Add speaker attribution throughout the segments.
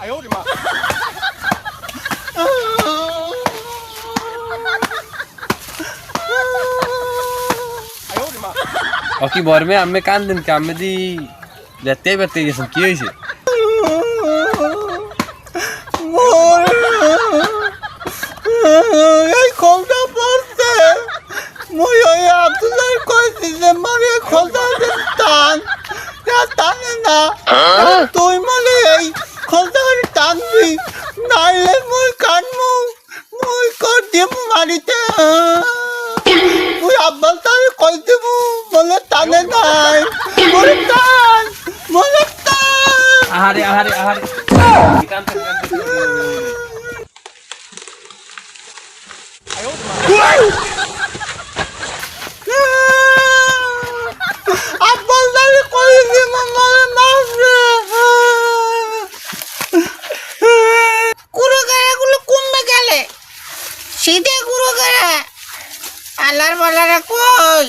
Speaker 1: কি বরমে আমি কান্দেন কি আমি দি যেতে বেতে গেছেন কি হয়েছে
Speaker 2: এই খোলটা পড়ছে মই ওই আব্দুল্লাহ কইছি যে মারে খোলটা টান টানে না তুই মানে এই খোলটা টানবি নাইলে মই কানমু মই কর দেব মারিতে তুই আব্বাল তারে কই দেব বলে টানে নাই বলে টান বলে টান
Speaker 1: আহারে আহারে আহারে
Speaker 2: আব্বাল তারে কই দেব মানে মারবে
Speaker 3: কুড়োগাড়াগুলো কমবে গেলে সিধে কুড়োগাড়া আলার বালারা কই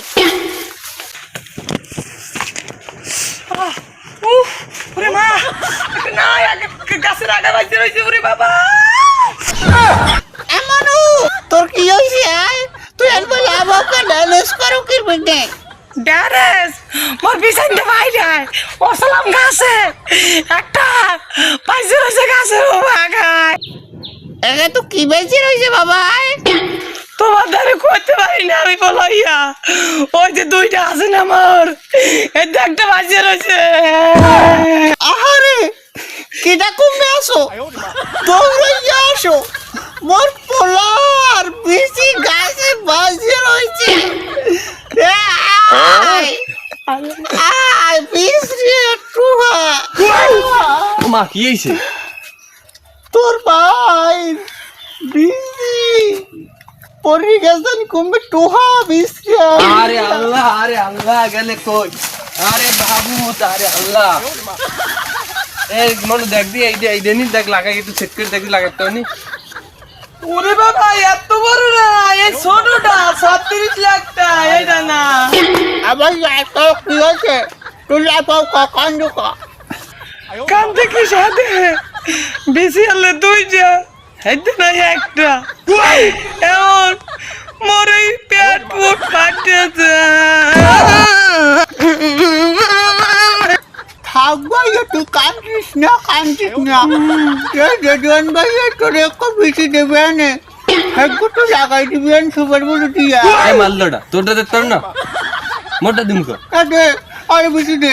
Speaker 4: ওরে মা না গাছের আগা বাইতে রয়েছে ওরে বাবা
Speaker 3: এমনু তোর কি হইছে তুই একবার লাভকে ড্যামেজ করো কি বিটে
Speaker 4: ড্যারেস মোর বিছাইতে বাইরে ওসালাম গাছে একটা পাইছে রয়েছে গাছের বাগায়
Speaker 3: এগে তো কি বেঁচে রইছে বাবা
Speaker 4: তোমার দ্বারে করতে পারি না আমি বলাইয়া ওই যে দুইটা আছে না আমার এর একটা বাজে রয়েছে
Speaker 2: আহারে কিটা কমবে আসো তোমরা আসো মোর পোলার বেশি গাছে বাজে রয়েছে আয় বিশ্রী একটু
Speaker 1: মা কি হয়েছে
Speaker 2: তোর ভাই বিজি পরি গেছেন কমবে টোহা বিশ্রী
Speaker 1: আরে আল্লাহ গেলে কই আরে বাবু আরে আল্লাহ এই মনে দেখ দি এই দেনি দেখ লাগাই একটু সেট করে দেখি লাগাতে নি
Speaker 4: ওরে বাবা এত বড় না এই ছোটটা 36 লাখটা এটা না
Speaker 2: আবার এত কি হয়েছে তুই পাও কখন ঢুকা
Speaker 4: কান থেকে সাথে বেশি হলে দুইটা হেঁটে নাই একটা এমন মোরে পেট পুট ফাটেছে
Speaker 2: থাকবা একটু কাঁদছিস না রেডওয়ান ভাই তোর একটু বেশি দেবে আনে একটু তো লাগাই দিবেন সুপার বলে দিয়া
Speaker 1: এই মালদটা তোরটা দে তোর না মোটা দিমকো
Speaker 2: আরে বেশি দে